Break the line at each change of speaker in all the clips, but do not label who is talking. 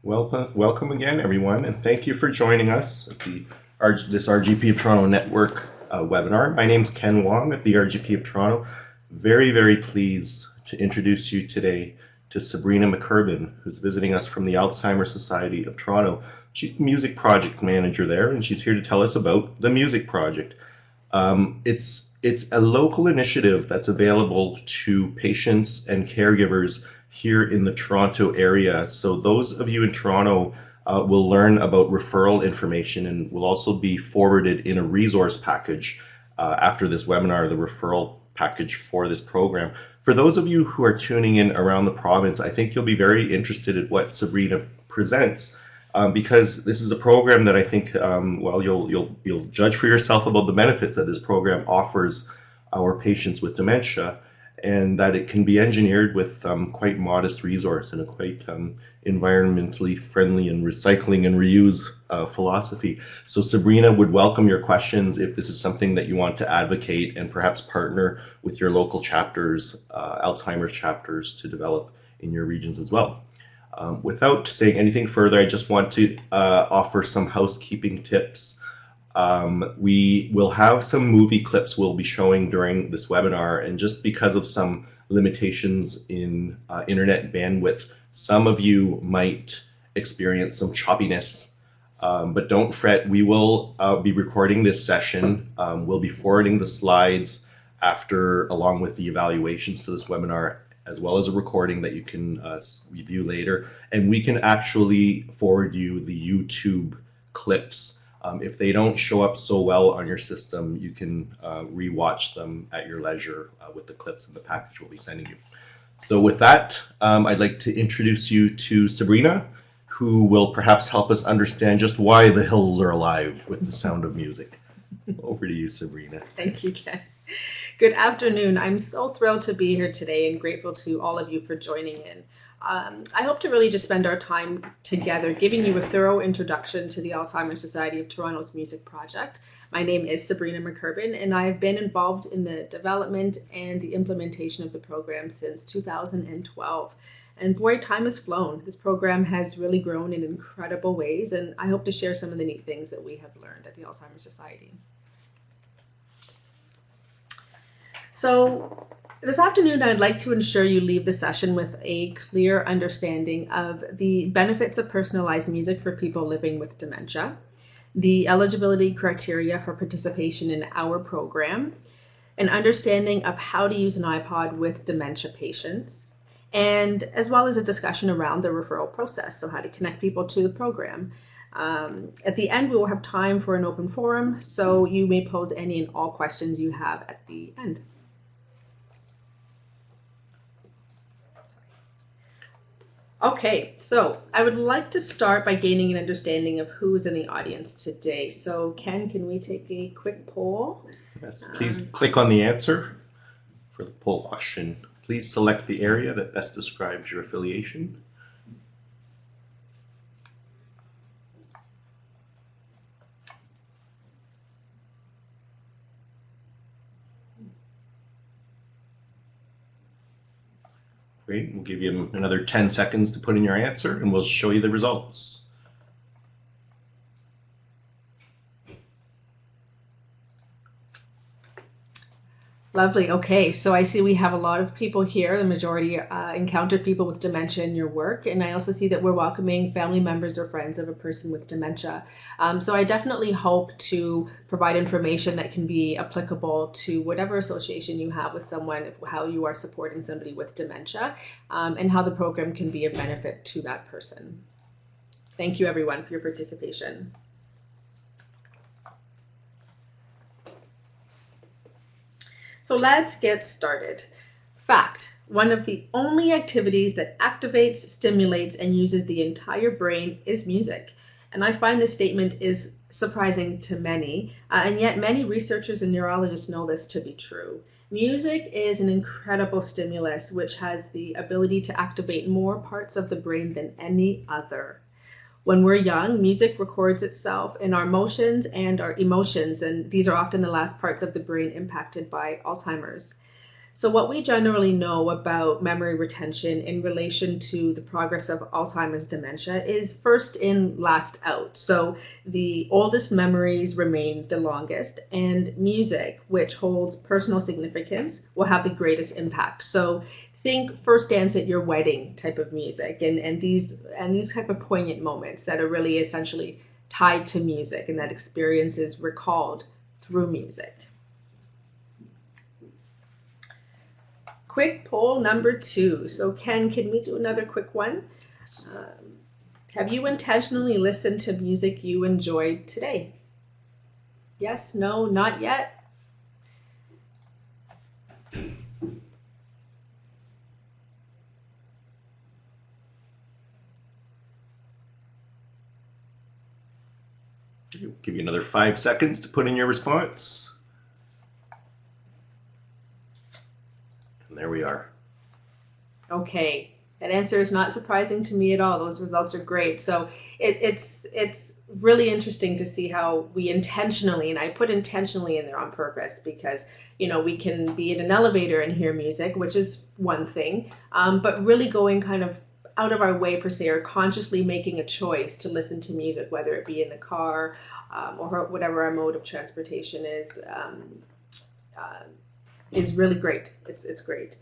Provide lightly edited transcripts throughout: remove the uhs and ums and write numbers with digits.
Welcome again, everyone, and thank you for joining us at this RGP of Toronto Network webinar. My name is Ken Wong at the RGP of Toronto. Very, very pleased to introduce you today to Sabrina McKurbin, who's visiting us from the Alzheimer Society of Toronto. She's the music project manager there, and she's here to tell us about the music project. It's a local initiative that's available to patients and caregivers here in the Toronto area. So those of you in Toronto will learn about referral information and will also be forwarded in a resource package after this webinar, the referral package for this program. For those of you who are tuning in around the province, I think you'll be very interested in what Sabrina presents. Because this is a program that I think, you'll judge for yourself about the benefits that this program offers our patients with dementia, and that it can be engineered with quite modest resource and a quite environmentally friendly and recycling and reuse philosophy. So Sabrina would welcome your questions if this is something that you want to advocate and perhaps partner with your local chapters, Alzheimer's chapters, to develop in your regions as well. Without saying anything further, I just want to offer some housekeeping tips. We will have some movie clips we'll be showing during this webinar, and just because of some limitations in internet bandwidth, some of you might experience some choppiness, but don't fret. We will be recording this session. We'll be forwarding the slides along with the evaluations to this webinar, as well as a recording that you can review later. And we can actually forward you the YouTube clips. If they don't show up so well on your system, you can rewatch them at your leisure with the clips in the package we'll be sending you. So with that, I'd like to introduce you to Sabrina, who will perhaps help us understand just why the hills are alive with the sound of music. Over to you, Sabrina.
Thank you, Ken. Good afternoon. I'm so thrilled to be here today and grateful to all of you for joining in. I hope to really just spend our time together giving you a thorough introduction to the Alzheimer Society of Toronto's music project. My name is Sabrina McKurbin, and I've been involved in the development and the implementation of the program since 2012. And boy, time has flown. This program has really grown in incredible ways, and I hope to share some of the neat things that we have learned at the Alzheimer Society. So this afternoon, I'd like to ensure you leave the session with a clear understanding of the benefits of personalized music for people living with dementia, the eligibility criteria for participation in our program, an understanding of how to use an iPod with dementia patients, and as well as a discussion around the referral process, so how to connect people to the program. At the end, we will have time for an open forum, so you may pose any and all questions you have at the end. Okay, so I would like to start by gaining an understanding of who is in the audience today. So Ken, can we take a quick poll?
Yes, please click on the answer for the poll question. Please select the area that best describes your affiliation. Great, we'll give you another 10 seconds to put in your answer and we'll show you the results.
Lovely. Okay, so I see we have a lot of people here. The majority encountered people with dementia in your work, and I also see that we're welcoming family members or friends of a person with dementia. So I definitely hope to provide information that can be applicable to whatever association you have with someone, how you are supporting somebody with dementia, and how the program can be of benefit to that person. Thank you, everyone, for your participation. So let's get started. Fact: one of the only activities that activates, stimulates, and uses the entire brain is music. And I find this statement is surprising to many, and yet many researchers and neurologists know this to be true. Music is an incredible stimulus which has the ability to activate more parts of the brain than any other. When we're young, music records itself in our motions and our emotions, and these are often the last parts of the brain impacted by Alzheimer's. So what we generally know about memory retention in relation to the progress of Alzheimer's dementia is first in, last out. So the oldest memories remain the longest, and music, which holds personal significance, will have the greatest impact. So think first dance at your wedding type of music, and these type of poignant moments that are really essentially tied to music, and that experience is recalled through music. Quick poll number 2. So Ken, can we do another quick one? Have you intentionally listened to music you enjoyed today? Yes, no, not yet?
I'll give you another 5 seconds to put in your response. And there we are.
Okay, that answer is not surprising to me at all. Those results are great. So it's really interesting to see how we intentionally, and I put intentionally in there on purpose because, you know, we can be in an elevator and hear music, which is one thing, but really going kind of out of our way per se, or consciously making a choice to listen to music, whether it be in the car or whatever our mode of transportation is really great. It's great.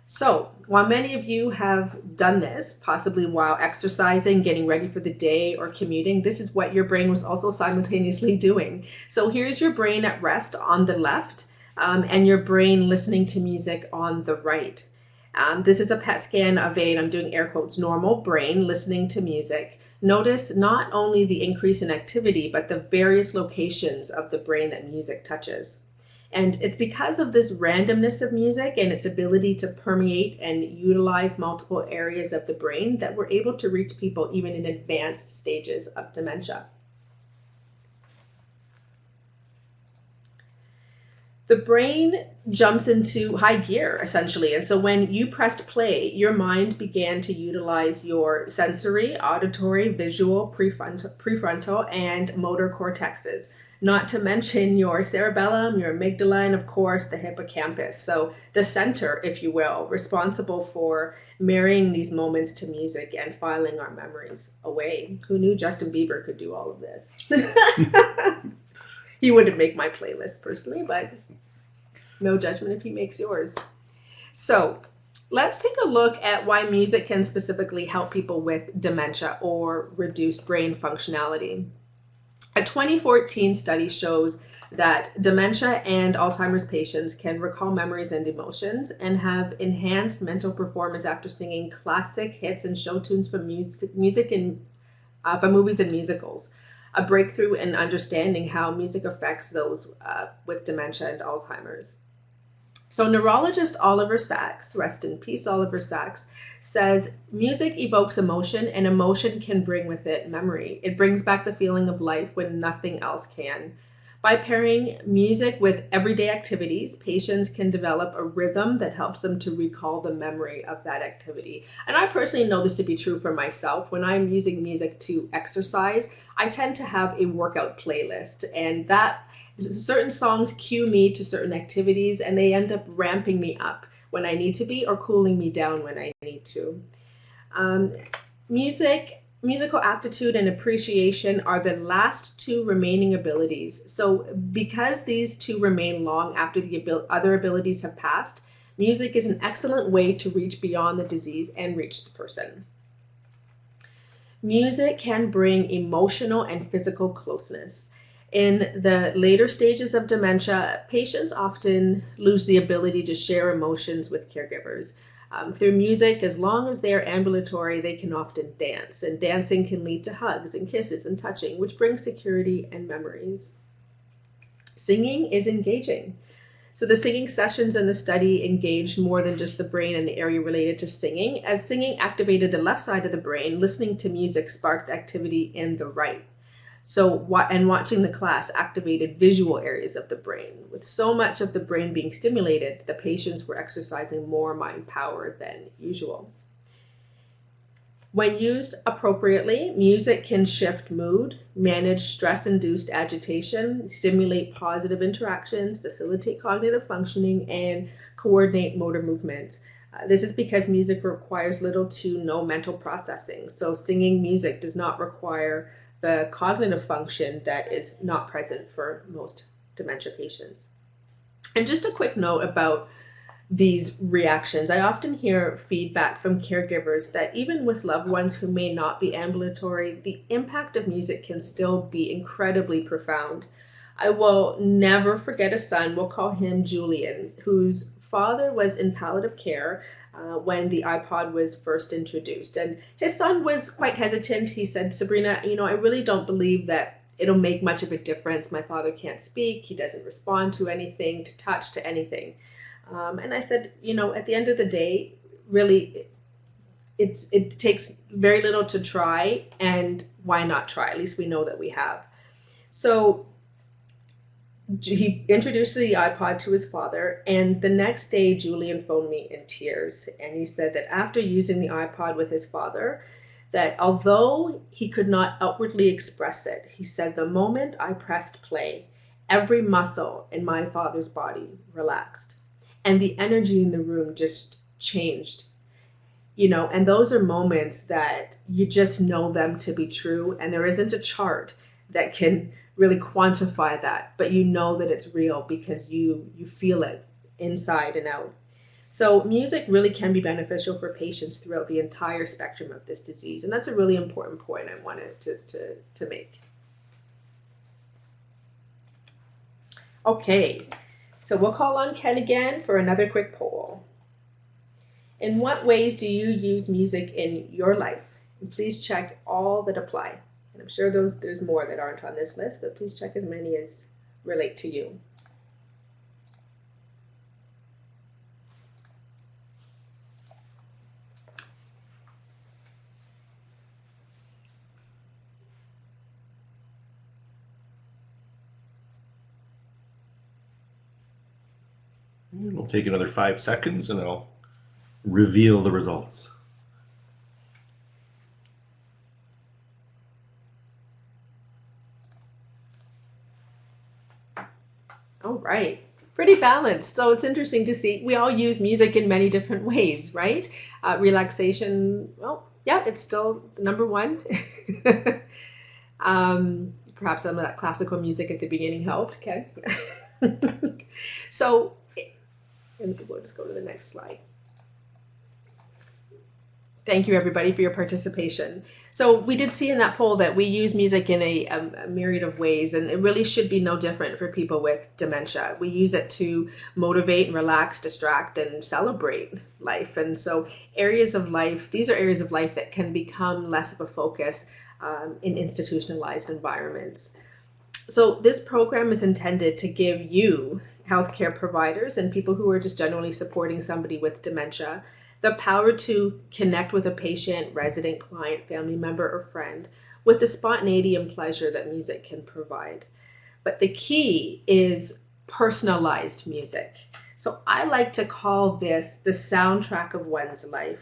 So while many of you have done this, possibly while exercising, getting ready for the day, or commuting, this is what your brain was also simultaneously doing. So here's your brain at rest on the left, and your brain listening to music on the right. This is a PET scan of a, and I'm doing air quotes, normal brain listening to music. Notice not only the increase in activity, but the various locations of the brain that music touches. And it's because of this randomness of music and its ability to permeate and utilize multiple areas of the brain that we're able to reach people even in advanced stages of dementia. The brain jumps into high gear, essentially. And so when you pressed play, your mind began to utilize your sensory, auditory, visual, prefrontal, and motor cortexes, not to mention your cerebellum, your amygdala, and of course the hippocampus. So the center, if you will, responsible for marrying these moments to music and filing our memories away. Who knew Justin Bieber could do all of this? He wouldn't make my playlist personally, but no judgment if he makes yours. So let's take a look at why music can specifically help people with dementia or reduced brain functionality. A 2014 study shows that dementia and Alzheimer's patients can recall memories and emotions and have enhanced mental performance after singing classic hits and show tunes from music and from movies and musicals. A breakthrough in understanding how music affects those with dementia and Alzheimer's. So neurologist Oliver Sacks, rest in peace Oliver Sacks, says music evokes emotion, and emotion can bring with it memory. It brings back the feeling of life when nothing else can. By pairing music with everyday activities, patients can develop a rhythm that helps them to recall the memory of that activity. And I personally know this to be true for myself. When I'm using music to exercise, I tend to have a workout playlist, and that certain songs cue me to certain activities, and they end up ramping me up when I need to be or cooling me down when I need to. Musical aptitude and appreciation are the last two remaining abilities. So because these two remain long after the other abilities have passed, music is an excellent way to reach beyond the disease and reach the person. Music can bring emotional and physical closeness. In the later stages of dementia, patients often lose the ability to share emotions with caregivers. Through music, as long as they're ambulatory, they can often dance, and dancing can lead to hugs and kisses and touching, which brings security and memories. Singing is engaging. So the singing sessions in the study engaged more than just the brain and the area related to singing. As singing activated the left side of the brain, listening to music sparked activity in the right. And watching the class activated visual areas of the brain. With so much of the brain being stimulated, the patients were exercising more mind power than usual. When used appropriately, music can shift mood, manage stress-induced agitation, stimulate positive interactions, facilitate cognitive functioning, and coordinate motor movements. This is because music requires little to no mental processing. So singing music does not require the cognitive function that is not present for most dementia patients. And just a quick note about these reactions. I often hear feedback from caregivers that even with loved ones who may not be ambulatory, the impact of music can still be incredibly profound. I will never forget a son, we'll call him Julian, whose father was in palliative care when the iPod was first introduced. And his son was quite hesitant. He said, Sabrina, I really don't believe that it'll make much of a difference. My father can't speak. He doesn't respond to anything, to touch, to anything. And I said, at the end of the day, really, it takes very little to try, and why not try? At least we know that we have. So he introduced the iPod to his father, and the next day Julian phoned me in tears, and he said that after using the iPod with his father, that although he could not outwardly express it, he said, the moment I pressed play, every muscle in my father's body relaxed, and the energy in the room just changed. And those are moments that you just know them to be true, and there isn't a chart that can really quantify that, but you know that it's real because you feel it inside and out. So music really can be beneficial for patients throughout the entire spectrum of this disease, and that's a really important point I wanted to make. Okay, so we'll call on Ken again for another quick poll. In what ways do you use music in your life? And please check all that apply. And I'm sure there's more that aren't on this list, but please check as many as relate to you.
We'll take another 5 seconds and I'll reveal the results.
All right, pretty balanced. So it's interesting to see we all use music in many different ways, right? Relaxation, well, yeah, it's still number one. Perhaps some of that classical music at the beginning helped, okay? So, and we'll just go to the next slide. Thank you, everybody, for your participation. So we did see in that poll that we use music in a myriad of ways, and it really should be no different for people with dementia. We use it to motivate and relax, distract, and celebrate life. And so these are areas of life that can become less of a focus in institutionalized environments. So this program is intended to give you, healthcare providers and people who are just generally supporting somebody with dementia, the power to connect with a patient, resident, client, family member, or friend with the spontaneity and pleasure that music can provide. But the key is personalized music. So I like to call this the soundtrack of one's life.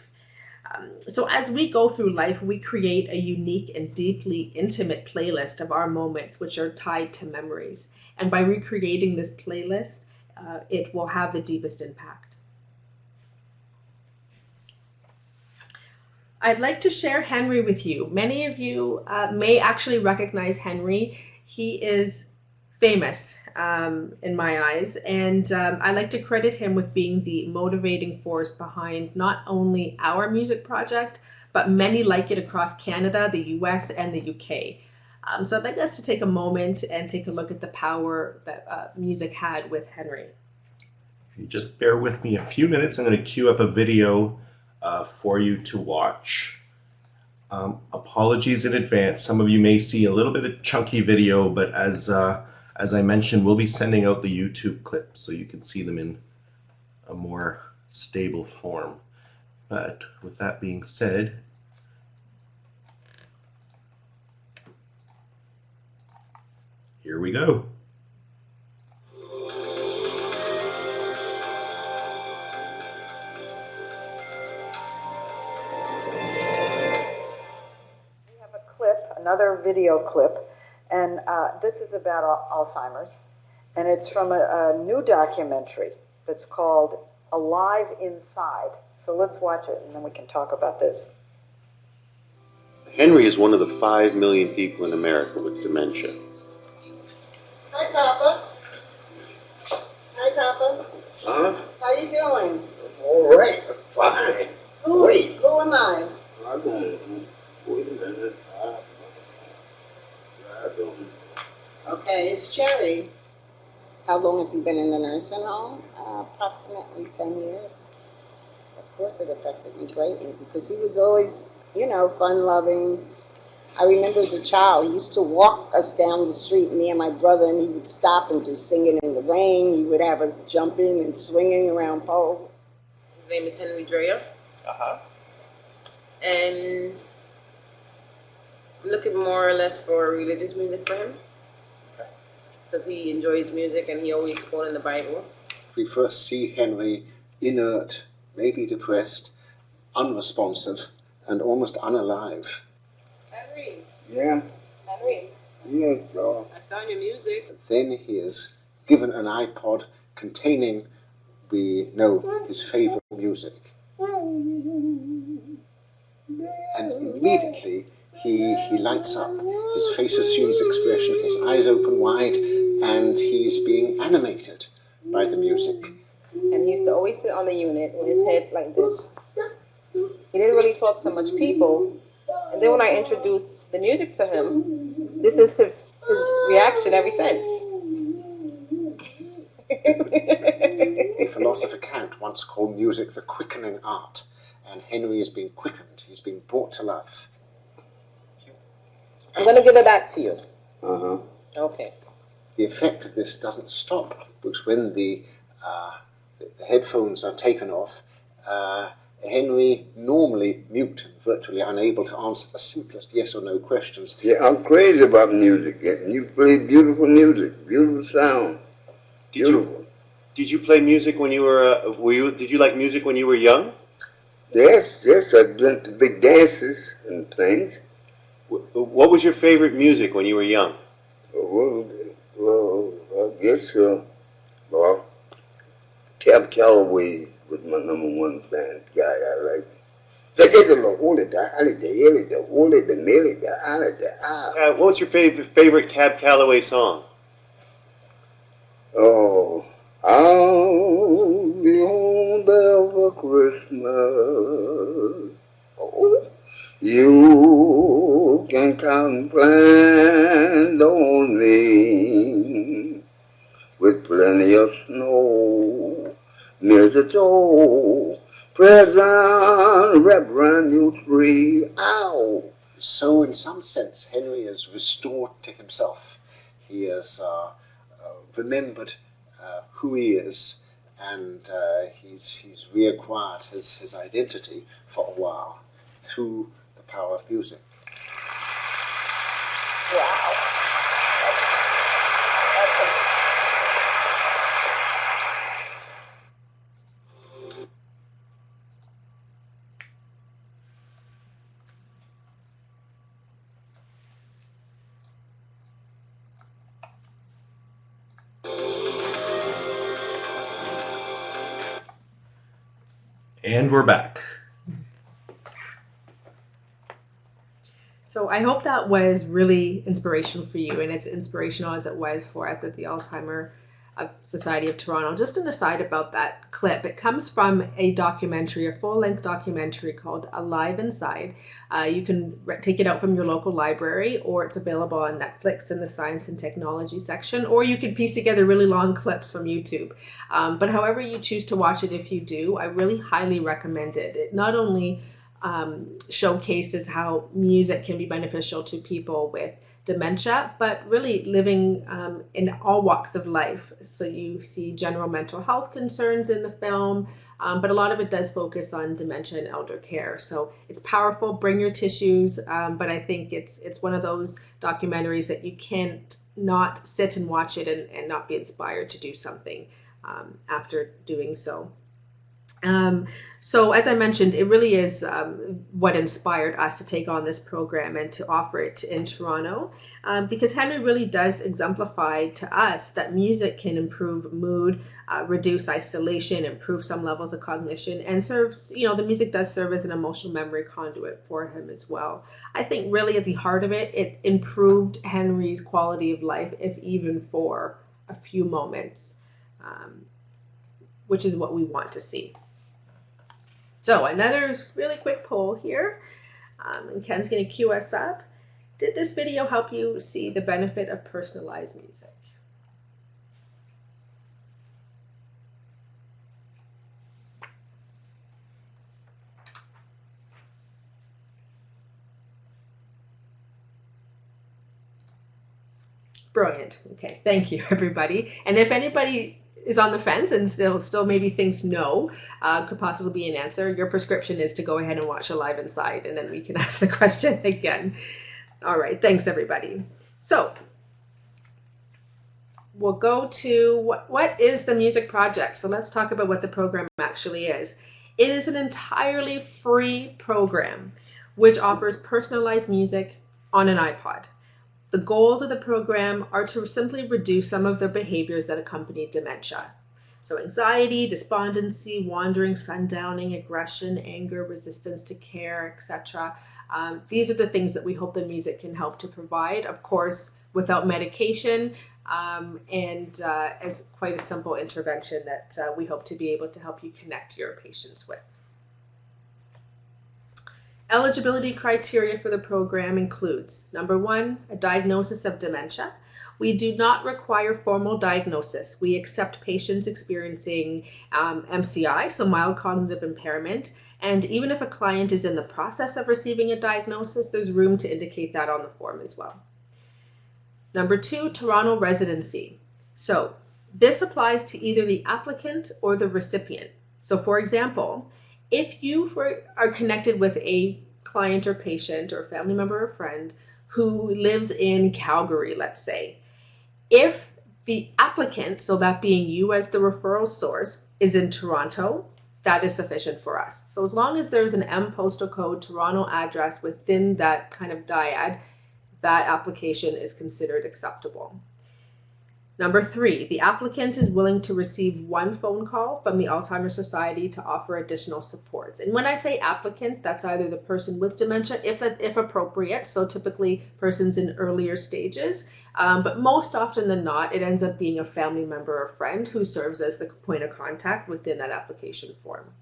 So as we go through life, we create a unique and deeply intimate playlist of our moments, which are tied to memories. And by recreating this playlist, it will have the deepest impact. I'd like to share Henry with you. Many of you may actually recognize Henry. He is famous in my eyes, and I like to credit him with being the motivating force behind not only our music project, but many like it across Canada, the US, and the UK. So I'd like us to take a moment and take a look at the power that music had with Henry.
If you just bear with me a few minutes, I'm going to queue up a video for you to watch. Apologies in advance. Some of you may see a little bit of chunky video, but as I mentioned, we'll be sending out the YouTube clips so you can see them in a more stable form. But with that being said, here we go.
another video clip, and this is about Alzheimer's, and it's from a new documentary that's called Alive Inside. So let's watch it, and then we can talk about this.
Henry is one of the 5 million people in America with dementia.
Hi, Papa. Hi, Papa.
Huh?
How you doing?
All right, fine. Wait.
Who am I?
I don't. Wait a minute. I don't.
Okay, it's Cherry. How long has he been in the nursing home? Approximately 10 years. Of course it affected me greatly because he was always, fun-loving. I remember as a child, he used to walk us down the street, me and my brother, and he would stop and do Singing in the Rain. He would have us jumping and swinging around poles.
His name is Henry Dreyer.
Uh-huh.
And I'm looking more or less for religious music for him. Because he enjoys music and he always quoting the Bible.
We first see Henry inert, maybe depressed, unresponsive, and almost unalive.
Henry.
Yeah.
Henry.
Yes, sir.
I found your music.
Then he is given an iPod containing, we know, his favorite music. And immediately he lights up. His face assumes expression, his eyes open wide, and he's being animated by the music.
And he used to always sit on the unit with his head like this. He didn't really talk to much people. And then when I introduced the music to him, this is his reaction ever since.
The philosopher Kant once called music the quickening art, and Henry is being quickened, he's being brought to life.
I'm going to give it back to you.
Uh-huh.
Okay.
The effect of this doesn't stop, because when the headphones are taken off, Henry, normally mute and virtually unable to answer the simplest yes or no questions.
Yeah, I'm crazy about music. You play beautiful music, beautiful sound. Beautiful.
Did you play music when you were? Did you like music when you were young?
Yes, I went to big dances and things.
What was your favorite music when you were young?
Well, I guess, Cab Calloway was my number one fan guy. I like.
What was your favorite Cab Calloway song?
Oh, I'll be home there for Christmas. Oh, you can count plans on me with plenty of snow, mistletoe, present, wrap around your tree. Ow!
So in some sense, Henry is restored to himself. He has remembered who he is, and he's reacquired his identity for a while through the power of music.
Wow.
And we're back.
So I hope that was really inspirational for you, and it's inspirational as it was for us at the Alzheimer Society of Toronto. Just an aside about that clip. It comes from a documentary, a full-length documentary called Alive Inside. You can take it out from your local library, or it's available on Netflix in the Science and Technology section, or you can piece together really long clips from YouTube. But however you choose to watch it, if you do, I really highly recommend it. It not only showcases how music can be beneficial to people with dementia, but really living in all walks of life. So you see general mental health concerns in the film, but a lot of it does focus on dementia and elder care. So it's powerful. Bring your tissues, but I think it's one of those documentaries that you can't not sit and watch it and not be inspired to do something after doing so. So as I mentioned, it really is what inspired us to take on this program and to offer it in Toronto, because Henry really does exemplify to us that music can improve mood, reduce isolation, improve some levels of cognition, and serves, the music does serve as an emotional memory conduit for him as well. I think really at the heart of it, it improved Henry's quality of life, if even for a few moments, which is what we want to see. So another really quick poll here, and Ken's going to cue us up. Did this video help you see the benefit of personalized music? Brilliant. Okay, thank you, everybody. And if anybody is on the fence and still maybe thinks no, could possibly be an answer, your prescription is to go ahead and watch Alive Inside, and then we can ask the question again. All right, thanks everybody. So we'll go to what is the Music Project? So let's talk about what the program actually is. It is an entirely free program which offers personalized music on an iPod. The goals of the program are to simply reduce some of the behaviors that accompany dementia. So anxiety, despondency, wandering, sundowning, aggression, anger, resistance to care, etc. These are the things that we hope the music can help to provide, of course, without medication, and as quite a simple intervention that we hope to be able to help you connect your patients with. Eligibility criteria for the program includes, number one, a diagnosis of dementia. We do not require formal diagnosis. We accept patients experiencing MCI, so mild cognitive impairment, and even if a client is in the process of receiving a diagnosis, there's room to indicate that on the form as well. Number two, Toronto residency. So this applies to either the applicant or the recipient. So for example, if you are connected with a client or patient or family member or friend who lives in Calgary, let's say, if the applicant, so that being you as the referral source, is in Toronto, that is sufficient for us. So as long as there's an M postal code Toronto address within that kind of dyad, that application is considered acceptable. Number three, the applicant is willing to receive one phone call from the Alzheimer Society to offer additional supports. And when I say applicant, that's either the person with dementia, if appropriate, so typically persons in earlier stages, but most often than not, it ends up being a family member or friend who serves as the point of contact within that application form.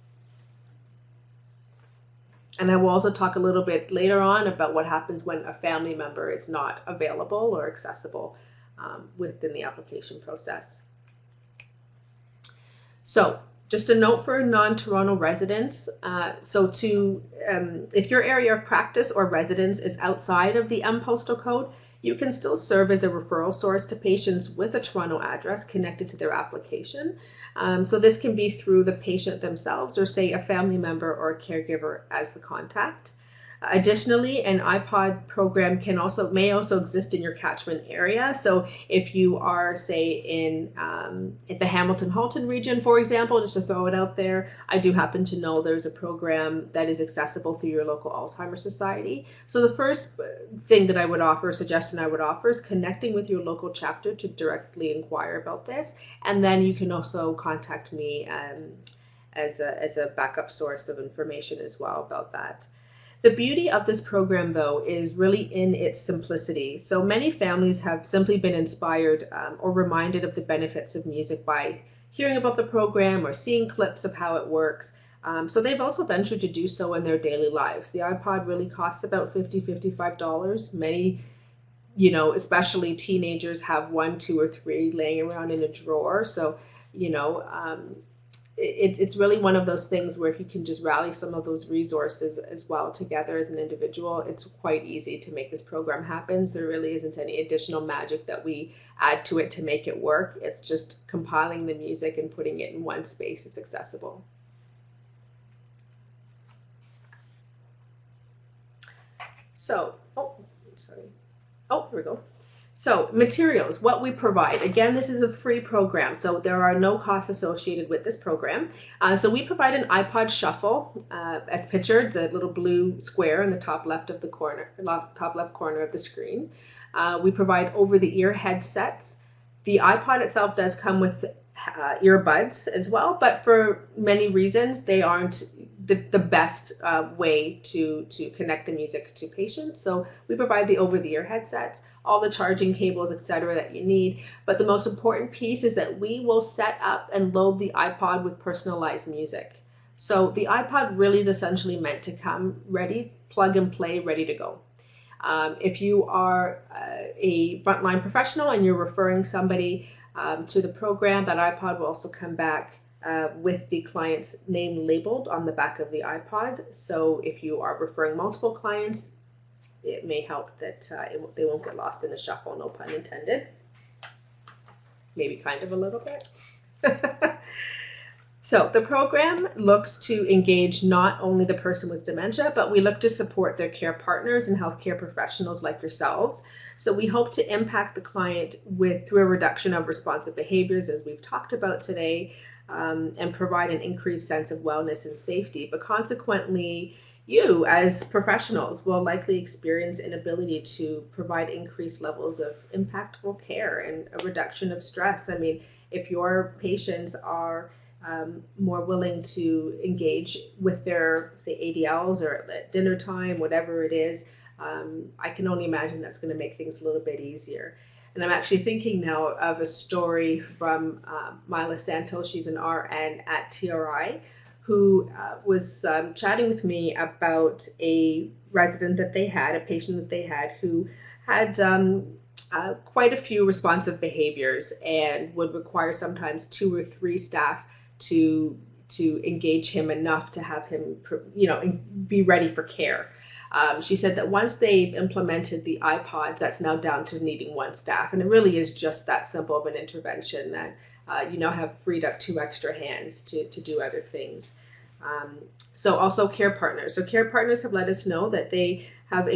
And I will also talk a little bit later on about what happens when a family member is not available or accessible within the application process. So just a note for non-Toronto residents. If your area of practice or residence is outside of the M postal code, you can still serve as a referral source to patients with a Toronto address connected to their application. So this can be through the patient themselves or say a family member or a caregiver as the contact. Additionally, an iPod program may also exist in your catchment area. So if you are, say, in the Hamilton-Halton region, for example, just to throw it out there, I do happen to know there's a program that is accessible through your local Alzheimer Society. So the first thing that I would offer, suggestion I would offer, is connecting with your local chapter to directly inquire about this. And then you can also contact me as a backup source of information as well about that. The beauty of this program, though, is really in its simplicity. So many families have simply been inspired or reminded of the benefits of music by hearing about the program or seeing clips of how it works. So they've also ventured to do so in their daily lives. The iPod really costs about $50, $55. Many, especially teenagers, have 1, 2, or 3 laying around in a drawer. So, it's really one of those things where if you can just rally some of those resources as well together as an individual, it's quite easy to make this program happen. There really isn't any additional magic that we add to it to make it work. It's just compiling the music and putting it in one space it's accessible. So, here we go. So materials, what we provide. Again, this is a free program, so there are no costs associated with this program. So we provide an iPod shuffle, as pictured, the little blue square in the top left of the corner, top left corner of the screen. We provide over-the-ear headsets. The iPod itself does come with earbuds as well, but for many reasons, they aren't the best way to connect the music to patients. So we provide the over-the-ear headsets, all the charging cables, etc. that you need. But the most important piece is that we will set up and load the iPod with personalized music. So the iPod really is essentially meant to come ready, plug and play, ready to go. If you are a frontline professional and you're referring somebody to the program, that iPod will also come back with the client's name labeled on the back of the iPod. So if you are referring multiple clients, it may help that they won't get lost in the shuffle, no pun intended. Maybe kind of a little bit. So the program looks to engage not only the person with dementia, but we look to support their care partners and healthcare professionals like yourselves. So we hope to impact the client through a reduction of responsive behaviors, as we've talked about today, and provide an increased sense of wellness and safety. But consequently, you as professionals will likely experience inability to provide increased levels of impactful care and a reduction of stress. I mean, if your patients are more willing to engage with their, say, ADLs or at dinner time, whatever it is, I can only imagine that's going to make things a little bit easier. And I'm actually thinking now of a story from Mila Santos. She's an RN at TRI, who was chatting with me about a resident that they had, a patient that they had, who had quite a few responsive behaviors and would require sometimes 2 or 3 staff to engage him enough to have him, be ready for care. She said that once they've implemented the iPods, that's now down to needing 1 staff. And it really is just that simple of an intervention that you now have freed up 2 extra hands to do other things. So also care partners. So care partners have let us know that they have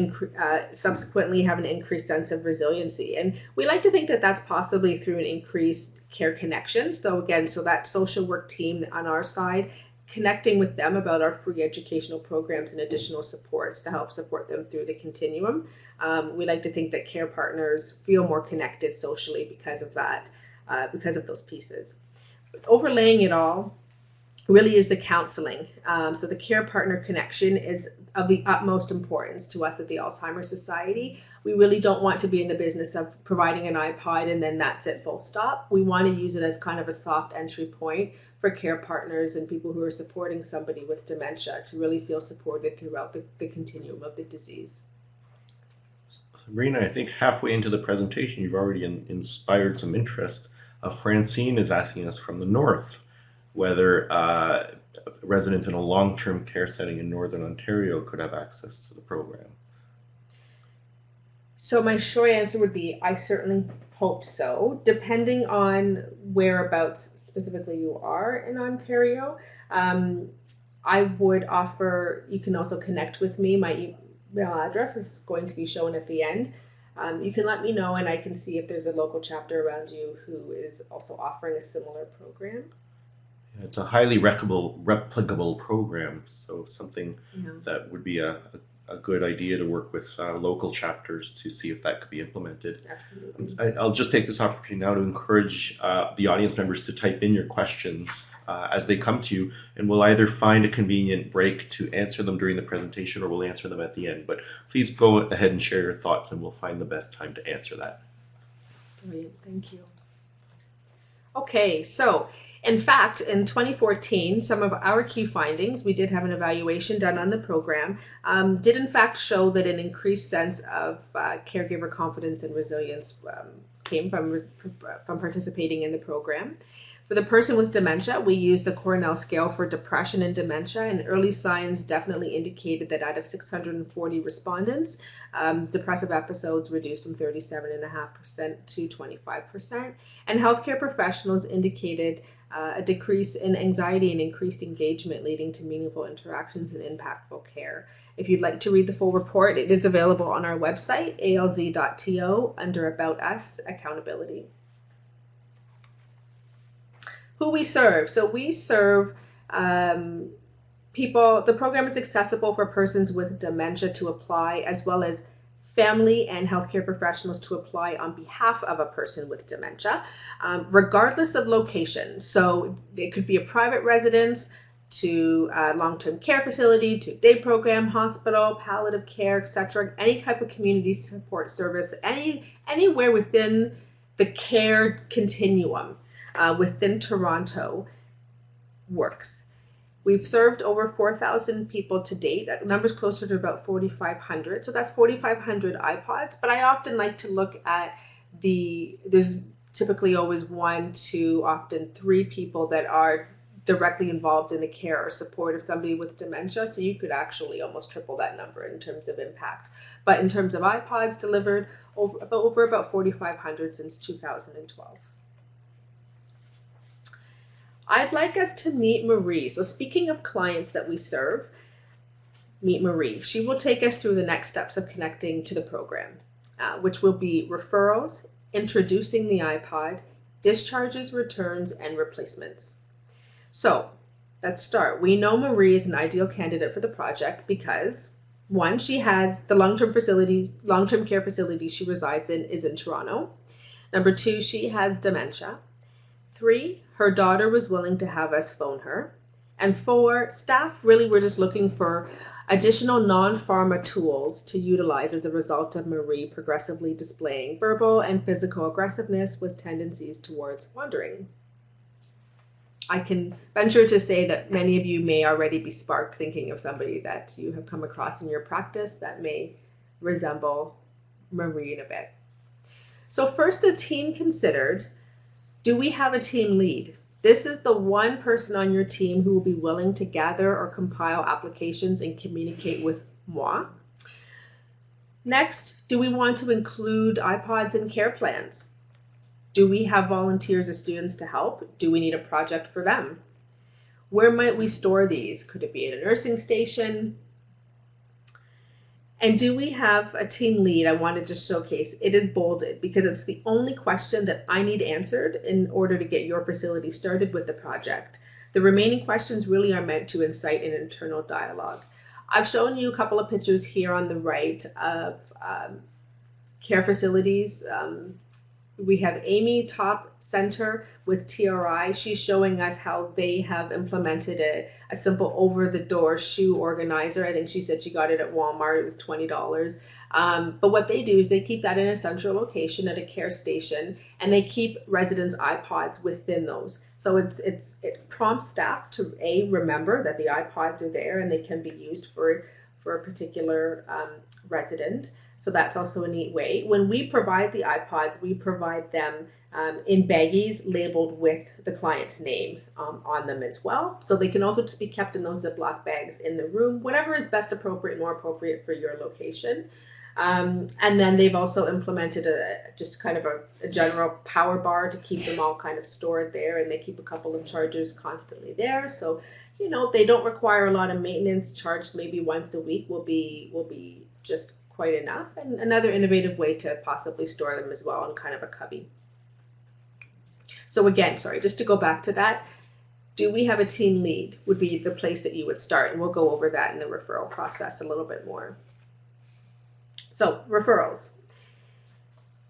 subsequently have an increased sense of resiliency. And we like to think that that's possibly through an increased care connections. So again, so that social work team on our side, connecting with them about our free educational programs and additional supports to help support them through the continuum. We like to think that care partners feel more connected socially because of that, because of those pieces. But overlaying it all really is the counseling. So the care partner connection is of the utmost importance to us at the Alzheimer Society. We really don't want to be in the business of providing an iPod and then that's it, full stop. We want to use it as kind of a soft entry point for care partners and people who are supporting somebody with dementia to really feel supported throughout the continuum of the disease.
Sabrina, I think halfway into the presentation, you've already inspired some interest. Francine is asking us from the north whether residents in a long-term care setting in Northern Ontario could have access to the program.
So my short answer would be, I certainly hope so, depending on whereabouts specifically you are in Ontario. I would offer, you can also connect with me. My email address is going to be shown at the end. You can let me know and I can see if there's a local chapter around you who is also offering a similar program.
It's a highly replicable program, so something that would be a good idea to work with local chapters to see if that could be implemented.
Absolutely.
I'll just take this opportunity now to encourage the audience members to type in your questions as they come to you, and we'll either find a convenient break to answer them during the presentation or we'll answer them at the end. But please go ahead and share your thoughts and we'll find the best time to answer that.
Brilliant, thank you. Okay, so in fact, in 2014, some of our key findings, we did have an evaluation done on the program, did in fact show that an increased sense of caregiver confidence and resilience came from participating in the program. For the person with dementia, we used the Cornell scale for depression and dementia, and early signs definitely indicated that out of 640 respondents, depressive episodes reduced from 37.5% to 25%. And healthcare professionals indicated a decrease in anxiety and increased engagement, leading to meaningful interactions and impactful care. If you'd like to read the full report, it is available on our website, alz.to, under About Us, Accountability. Who we serve. So we serve people. The program is accessible for persons with dementia to apply, as well as family and healthcare professionals to apply on behalf of a person with dementia, regardless of location. So it could be a private residence, to a long-term care facility, to day program, hospital, palliative care, etc. Any type of community support service, anywhere within the care continuum within Toronto works. We've served over 4,000 people to date. That number's closer to about 4,500. So that's 4,500 iPods. But I often like to look at there's typically always 1, 2, often 3 people that are directly involved in the care or support of somebody with dementia. So you could actually almost triple that number in terms of impact. But in terms of iPods delivered, over about 4,500 since 2012. I'd like us to meet Marie. So speaking of clients that we serve, meet Marie. She will take us through the next steps of connecting to the program, which will be referrals, introducing the iPod, discharges, returns, and replacements. So let's start. We know Marie is an ideal candidate for the project because, 1, she has the long-term care facility she resides in is in Toronto. Number 2, she has dementia. 3, her daughter was willing to have us phone her. And 4, staff really were just looking for additional non-pharma tools to utilize as a result of Marie progressively displaying verbal and physical aggressiveness with tendencies towards wandering. I can venture to say that many of you may already be sparked thinking of somebody that you have come across in your practice that may resemble Marie in a bit. So first, the team considered, do we have a team lead? This is the one person on your team who will be willing to gather or compile applications and communicate with moi. Next, do we want to include iPods in care plans? Do we have volunteers or students to help? Do we need a project for them? Where might we store these? Could it be at a nursing station? And do we have a team lead? I wanted to showcase. It is bolded because it's the only question that I need answered in order to get your facility started with the project. The remaining questions really are meant to incite an internal dialogue. I've shown you a couple of pictures here on the right of care facilities. We have Amy top center with TRI. She's showing us how they have implemented a simple over-the-door shoe organizer. I think she said she got it at Walmart. It was $20. But what they do is they keep that in a central location at a care station, and they keep residents' iPods within those. So it prompts staff to remember that the iPods are there and they can be used for a particular resident. So that's also a neat way. When we provide the iPods, we provide them in baggies labeled with the client's name on them as well. So they can also just be kept in those Ziploc bags in the room, whatever is best appropriate, more appropriate for your location. And then they've also implemented just kind of a general power bar to keep them all kind of stored there, and they keep a couple of chargers constantly there. So, you know, they don't require a lot of maintenance. Charged maybe once a week will be just quite enough, and another innovative way to possibly store them as well in kind of a cubby. So again, sorry, just to go back to that, do we have a team lead would be the place that you would start, and we'll go over that in the referral process a little bit more. So referrals.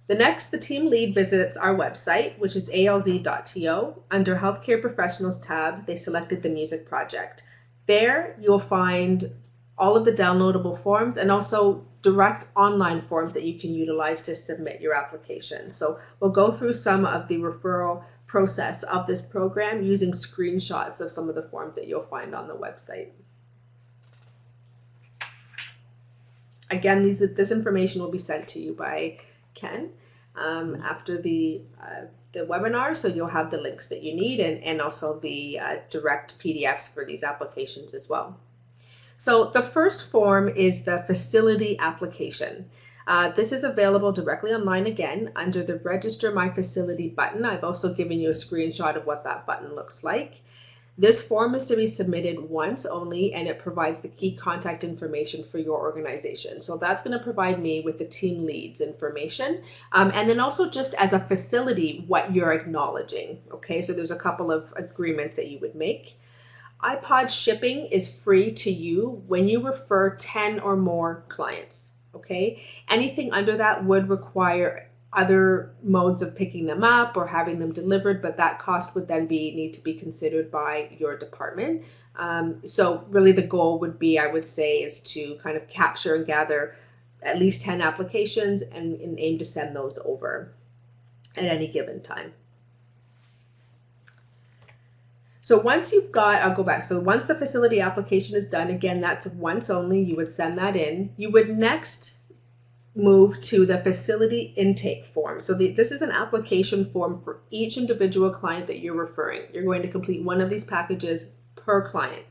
The team lead visits our website, which is alz.to. Under Healthcare Professionals tab, they selected the music project. There you'll find all of the downloadable forms and also direct online forms that you can utilize to submit your application. So we'll go through some of the referral process of this program using screenshots of some of the forms that you'll find on the website. Again, this information will be sent to you by Ken after the webinar, so you'll have the links that you need and also the direct PDFs for these applications as well. So the first form is the facility application. This is available directly online again under the Register My Facility button. I've also given you a screenshot of what that button looks like. This form is to be submitted once only, and it provides the key contact information for your organization. So that's going to provide me with the team leads information, and then also just as a facility, what you're acknowledging. Okay, so there's a couple of agreements that you would make. iPod shipping is free to you when you refer 10 or more clients. Okay, anything under that would require other modes of picking them up or having them delivered, but that cost would then need to be considered by your department. So really the goal would be, I would say, is to kind of capture and gather at least 10 applications and aim to send those over at any given time. So once you've got, I'll go back. So once the facility application is done, again, that's once only, you would send that in. You would next move to the facility intake form. So this is an application form for each individual client that you're referring. You're going to complete one of these packages per client.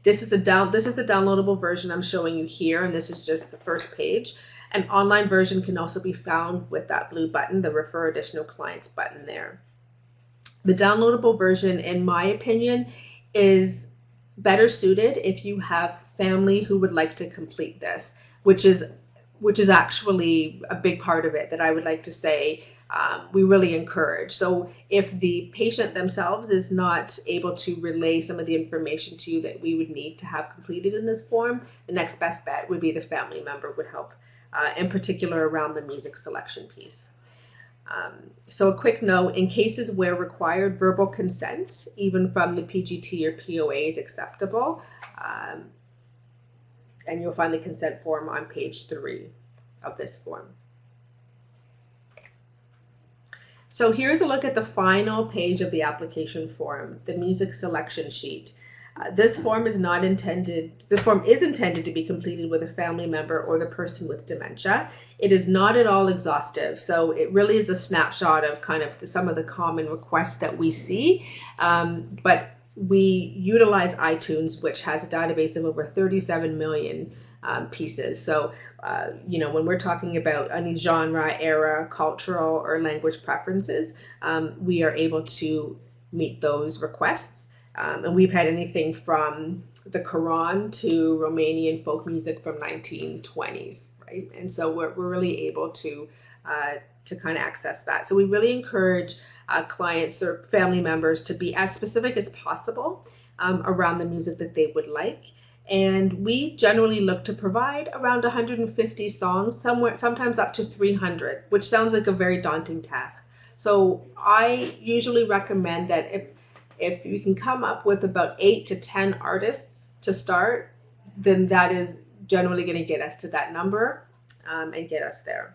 This is the downloadable version I'm showing you here, and this is just the first page. An online version can also be found with that blue button, the Refer Additional Clients button there. The downloadable version, in my opinion, is better suited if you have family who would like to complete this, which is actually a big part of it that I would like to say we really encourage. So if the patient themselves is not able to relay some of the information to you that we would need to have completed in this form, the next best bet would be the family member would help, in particular around the music selection piece. So a quick note, in cases where required verbal consent, even from the PGT or POA, is acceptable. And you'll find the consent form on page 3 of this form. So here's a look at the final page of the application form, the music selection sheet. This form is intended to be completed with a family member or the person with dementia. It is not at all exhaustive, so it really is a snapshot of kind of some of the common requests that we see, but we utilize iTunes, which has a database of over 37 million pieces. So, when we're talking about any genre, era, cultural, or language preferences, we are able to meet those requests. And we've had anything from the Quran to Romanian folk music from 1920s, right? And so we're really able to kind of access that. So we really encourage clients or family members to be as specific as possible around the music that they would like. And we generally look to provide around 150 songs, sometimes up to 300, which sounds like a very daunting task. So I usually recommend that if you can come up with about 8 to 10 artists to start, then that is generally going to get us to that number and get us there.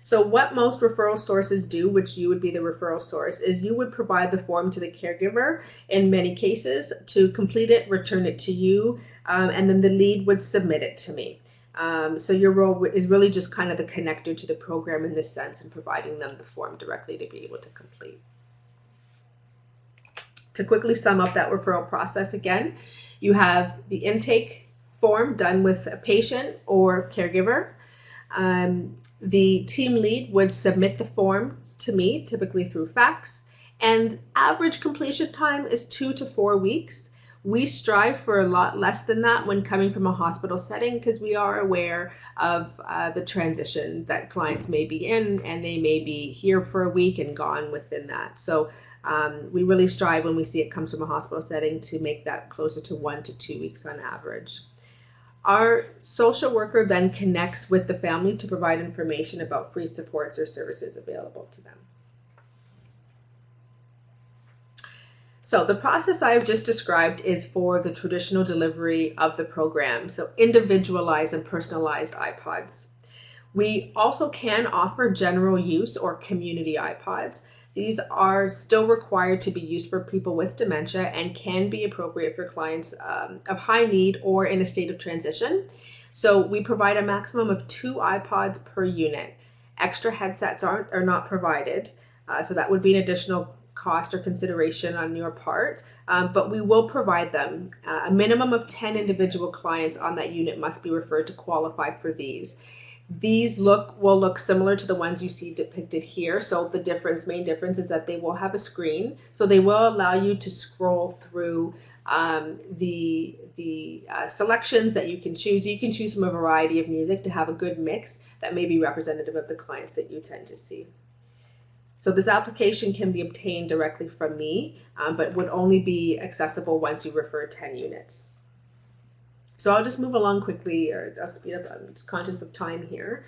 So what most referral sources do, which you would be the referral source, is you would provide the form to the caregiver in many cases to complete it, return it to you, and then the lead would submit it to me. So your role is really just kind of the connector to the program in this sense and providing them the form directly to be able to complete. To quickly sum up that referral process again, you have the intake form done with a patient or caregiver. The team lead would submit the form to me, typically through fax, and average completion time is 2 to 4 weeks. We strive for a lot less than that when coming from a hospital setting because we are aware of the transition that clients may be in, and they may be here for a week and gone within that. So we really strive when we see it comes from a hospital setting to make that closer to 1 to 2 weeks on average. Our social worker then connects with the family to provide information about free supports or services available to them. So the process I have just described is for the traditional delivery of the program, so individualized and personalized iPods. We also can offer general use or community iPods. These are still required to be used for people with dementia and can be appropriate for clients of high need or in a state of transition. So we provide a maximum of 2 iPods per unit. Extra headsets are not provided, so that would be an additional cost or consideration on your part, but we will provide them. A minimum of 10 individual clients on that unit must be referred to qualify for these. These will look similar to the ones you see depicted here. So the main difference is that they will have a screen. So they will allow you to scroll through the selections that you can choose. You can choose from a variety of music to have a good mix that may be representative of the clients that you tend to see. So this application can be obtained directly from me, but would only be accessible once you refer 10 units. So I'll just move along quickly, or I'll speed up. I'm just conscious of time here.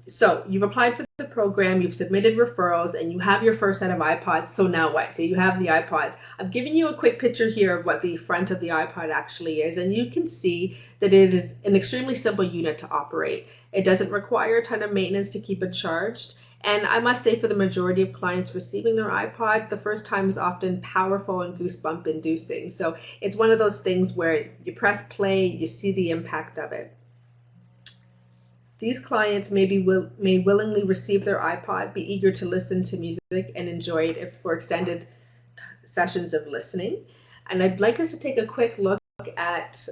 So you've applied for the program, you've submitted referrals, and you have your first set of iPods. So now what? So you have the iPods. I've given you a quick picture here of what the front of the iPod actually is, and you can see that it is an extremely simple unit to operate. It doesn't require a ton of maintenance to keep it charged. And I must say, for the majority of clients receiving their iPod, the first time is often powerful and goosebump inducing. So it's one of those things where you press play, you see the impact of it. These clients may willingly receive their iPod, be eager to listen to music and enjoy it for extended sessions of listening. And I'd like us to take a quick look at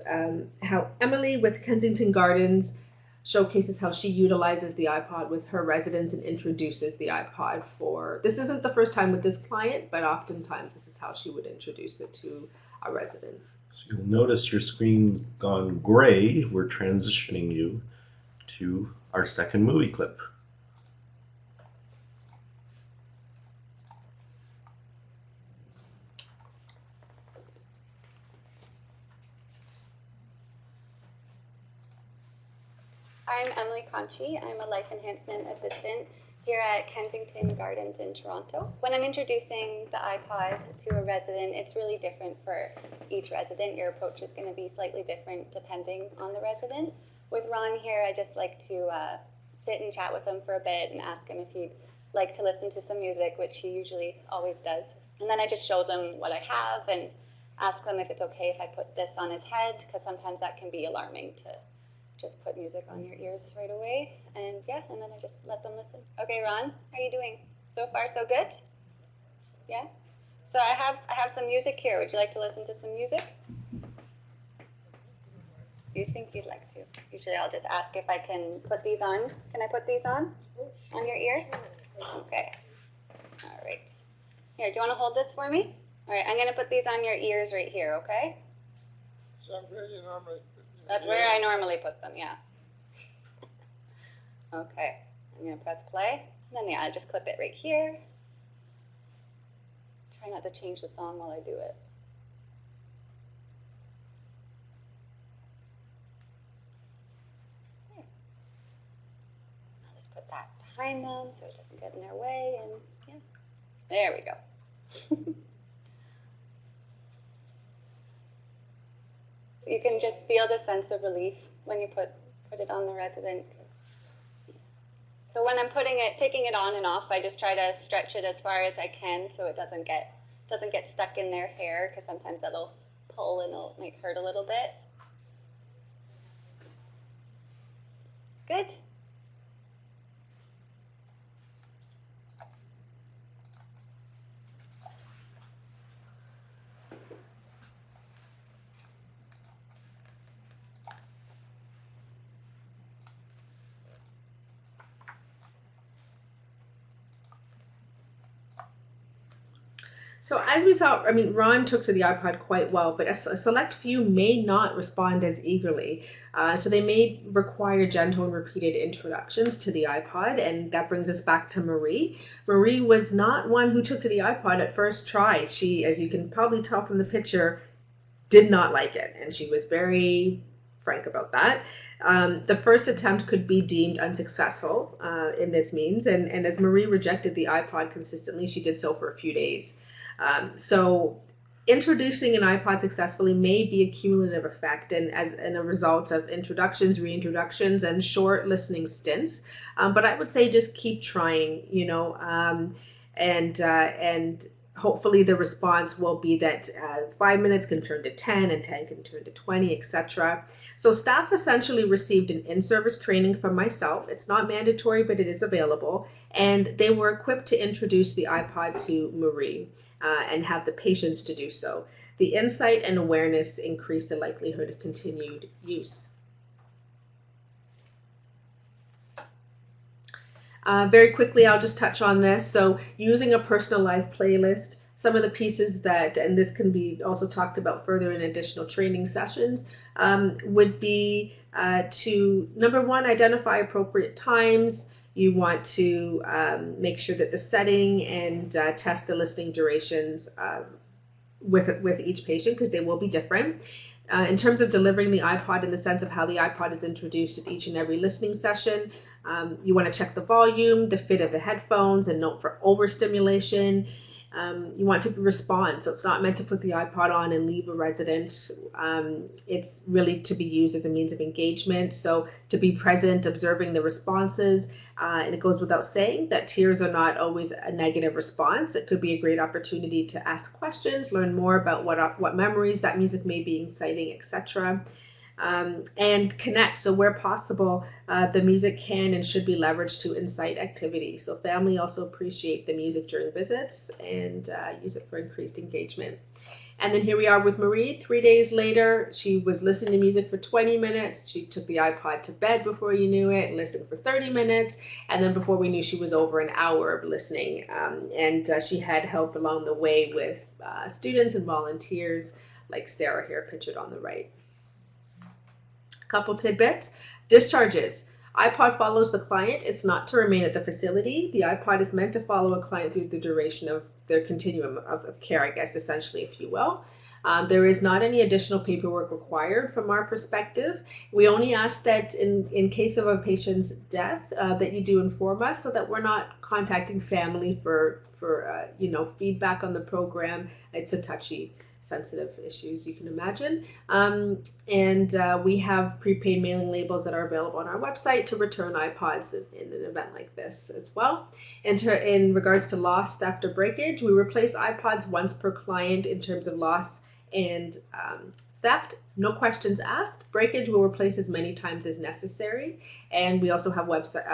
how Emily with Kensington Gardens showcases how she utilizes the iPod with her residents and introduces the iPod this isn't the first time with this client, but oftentimes this is how she would introduce it to a resident.
So you'll notice your screen's gone gray. We're transitioning you to our second movie clip.
I'm Emily Conchi. I'm a life enhancement assistant here at Kensington Gardens in Toronto. When I'm introducing the iPod to a resident, it's really different for each resident. Your approach is going to be slightly different depending on the resident. With Ron here, I just like to sit and chat with him for a bit and ask him if he'd like to listen to some music, which he usually always does. And then I just show them what I have and ask them if it's okay if I put this on his head, because sometimes that can be alarming to just put music on your ears right away. And yeah, and then I just let them listen. Okay, Ron, how are you doing? So far, so good? Yeah? So I have some music here. Would you like to listen to some music? You think you'd like to? Usually I'll just ask if I can put these on. Can I put these on your ears? Okay. All right. Here, do you want to hold this for me? All right, I'm going to put these on your ears right here, okay? That's where I normally put them, yeah. Okay, I'm going to press play. And then, yeah, I just clip it right here. Try not to change the song while I do it. I'll just put that behind them so it doesn't get in their way, and yeah. There we go. You can just feel the sense of relief when you put it on the resident. So when I'm taking it on and off, I just try to stretch it as far as I can so it doesn't get stuck in their hair, because sometimes that'll pull and it might hurt a little bit. Good.
So as we saw, I mean, Ron took to the iPod quite well, but a select few may not respond as eagerly. So they may require gentle and repeated introductions to the iPod, and that brings us back to Marie. Marie was not one who took to the iPod at first try. She, as you can probably tell from the picture, did not like it, and she was very frank about that. The first attempt could be deemed unsuccessful in this means, and as Marie rejected the iPod consistently, she did so for a few days. So introducing an iPod successfully may be a cumulative effect, and a result of introductions, reintroductions, and short listening stints. But I would say just keep trying, and hopefully the response will be that 5 minutes can turn to 10 and 10 can turn to 20, etc. So staff essentially received an in-service training from myself. It's not mandatory, but it is available. And they were equipped to introduce the iPod to Marie and have the patience to do so. The insight and awareness increased the likelihood of continued use. Very quickly, I'll just touch on this. So using a personalized playlist, some of the pieces that, and this can be also talked about further in additional training sessions, would be to, number one, identify appropriate times. You want to make sure that the setting and test the listening durations with each patient, because they will be different. In terms of delivering the iPod, in the sense of how the iPod is introduced at each and every listening session, you want to check the volume, the fit of the headphones, and note for overstimulation. You want to respond, so it's not meant to put the iPod on and leave a resident. It's really to be used as a means of engagement, so to be present, observing the responses, and it goes without saying that tears are not always a negative response. It could be a great opportunity to ask questions, learn more about what memories that music may be inciting, etc. And connect. So where possible, the music can and should be leveraged to incite activity. So family also appreciate the music during visits and use it for increased engagement. And then here we are with Marie. 3 days later, she was listening to music for 20 minutes. She took the iPod to bed before you knew it and listened for 30 minutes. And then before we knew, she was over an hour of listening. And she had help along the way with students and volunteers like Sarah here pictured on the right. Couple tidbits. Discharges. iPod follows the client. It's not to remain at the facility. The iPod is meant to follow a client through the duration of their continuum of care, I guess, essentially, if you will. There is not any additional paperwork required from our perspective. We only ask that in case of a patient's death, that you do inform us, so that we're not contacting family for feedback on the program. It's a touchy, sensitive issues, you can imagine. We have prepaid mailing labels that are available on our website to return iPods in an event like this as well. In regards to loss, theft, or breakage, we replace iPods once per client in terms of loss and theft. No questions asked. Breakage will replace as many times as necessary. And we also have website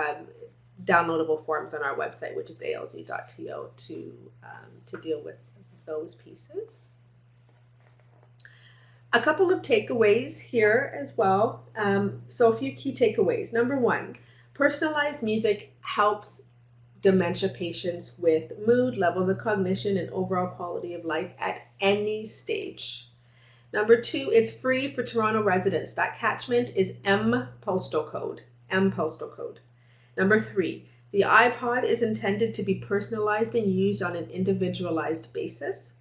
downloadable forms on our website, which is alz.to, to deal with those pieces. A couple of takeaways here as well. So a few key takeaways. Number one, personalized music helps dementia patients with mood, levels of cognition, and overall quality of life at any stage. Number two, it's free for Toronto residents. That catchment is M postal code. Number three, the iPod is intended to be personalized and used on an individualized basis.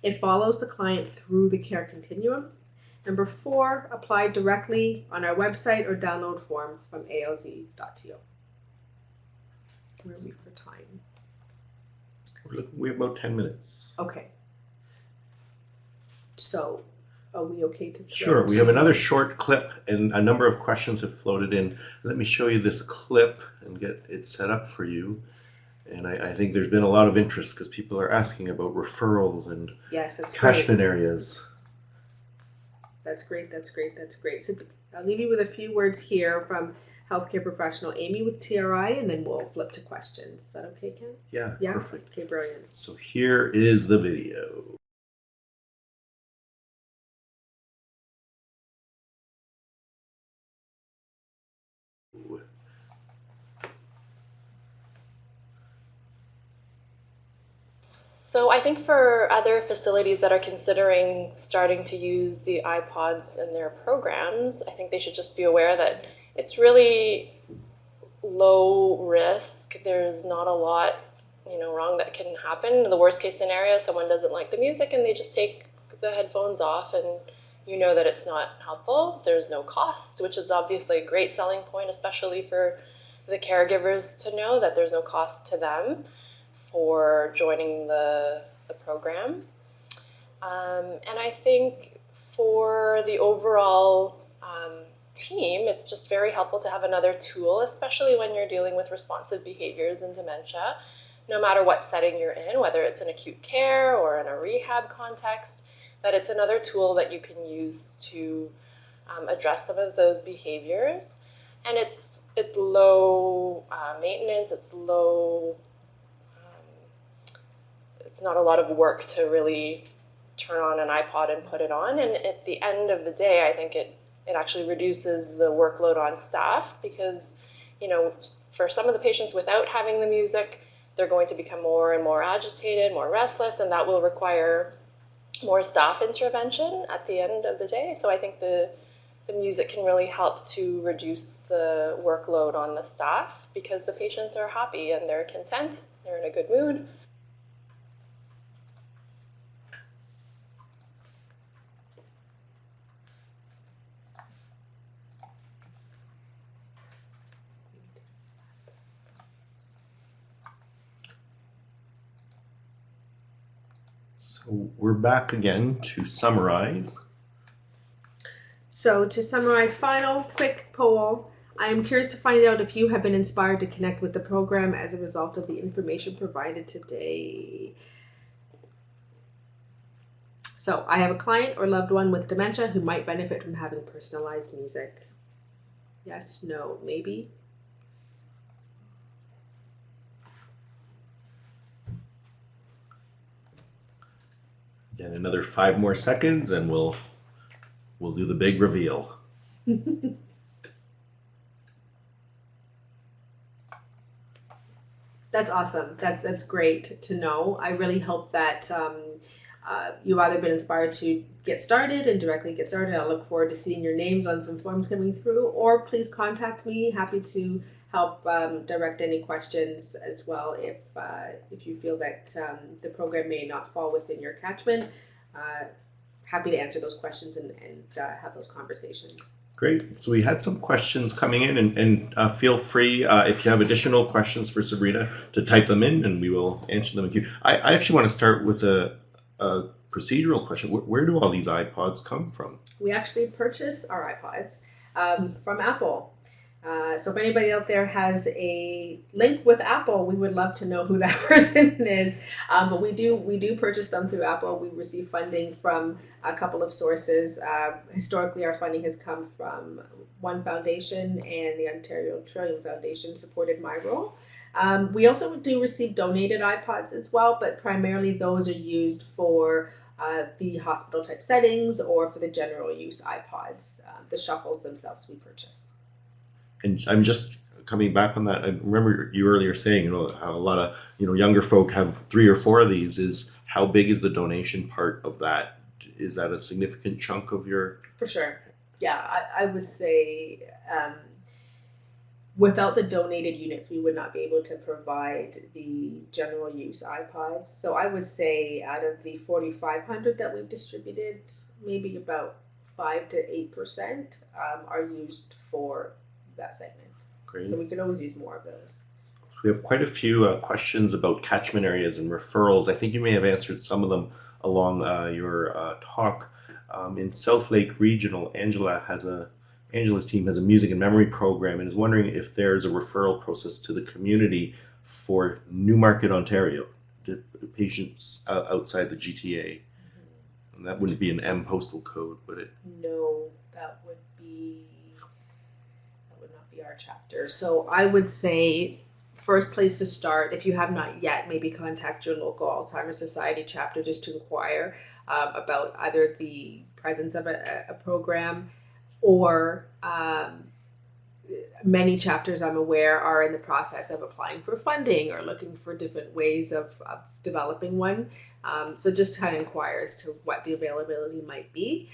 It follows the client through the care continuum. Number four, apply directly on our website or download forms from alz.to. Where are we for time?
We have about 10 minutes.
Okay. So, are we okay to?
Sure. We have another short clip, and a number of questions have floated in. Let me show you this clip and get it set up for you. And I think there's been a lot of interest because people are asking about referrals and catchment areas.
That's great. So I'll leave you with a few words here from healthcare professional Amy with TRI, and then we'll flip to questions. Is that okay, Ken?
Yeah, perfect.
Okay, brilliant.
So here is the video.
So I think for other facilities that are considering starting to use the iPods in their programs, I think they should just be aware that it's really low risk. There's not a lot, wrong that can happen. In the worst case scenario, someone doesn't like the music and they just take the headphones off, and you know that it's not helpful. There's no cost, which is obviously a great selling point, especially for the caregivers to know that there's no cost to them for joining the program. And I think for the overall team, it's just very helpful to have another tool, especially when you're dealing with responsive behaviors in dementia, no matter what setting you're in, whether it's in acute care or in a rehab context, that it's another tool that you can use to address some of those behaviors. And it's low maintenance, it's low, it's not a lot of work to really turn on an iPod and put it on. And at the end of the day, I think it actually reduces the workload on staff because, for some of the patients without having the music, they're going to become more and more agitated, more restless, and that will require more staff intervention at the end of the day. So I think the music can really help to reduce the workload on the staff because the patients are happy and they're content, they're in a good mood.
So we're back again to summarize.
So to summarize, final quick poll. I am curious to find out if you have been inspired to connect with the program as a result of the information provided today. So I have a client or loved one with dementia who might benefit from having personalized music. Yes, no, maybe.
Again, another 5 more seconds and we'll do the big reveal.
That's awesome. That's great to know. I really hope that you've either been inspired to get started and directly get started. I look forward to seeing your names on some forms coming through, or please contact me. Happy to help direct any questions as well if you feel that the program may not fall within your catchment. Happy to answer those questions and have those conversations.
Great. So we had some questions coming in, and feel free if you have additional questions for Sabrina to type them in, and we will answer them. I actually want to start with a procedural question. Where do all these iPods come from?
We actually purchase our iPods from Apple. So if anybody out there has a link with Apple, we would love to know who that person is. But we do purchase them through Apple. We receive funding from a couple of sources. Historically, our funding has come from One Foundation and the Ontario Trillium Foundation supported my role. We also do receive donated iPods as well, but primarily those are used for the hospital type settings or for the general use iPods. The shuffles themselves we purchase.
And I'm just coming back on that. I remember you earlier saying, how a lot of younger folk have 3 or 4 of these. Is how big is the donation part of that? Is that a significant chunk of your?
For sure, yeah. I would say without the donated units, we would not be able to provide the general use iPods. So I would say out of the 4,500 that we've distributed, maybe about 5 to 8% are used for that segment.
Great.
So we could always use more of those.
We have quite a few questions about catchment areas and referrals. I think you may have answered some of them along your talk. In South Lake Regional, Angela's team has a music and memory program and is wondering if there's a referral process to the community for Newmarket, Ontario, to patients outside the GTA. Mm-hmm. And that wouldn't be an M postal code, would it?
No, that would not be our chapter. So I would say first place to start, if you have not yet, maybe contact your local Alzheimer Society chapter just to inquire about either the presence of a program or many chapters I'm aware are in the process of applying for funding or looking for different ways of developing one. So just kind of inquire as to what the availability might be.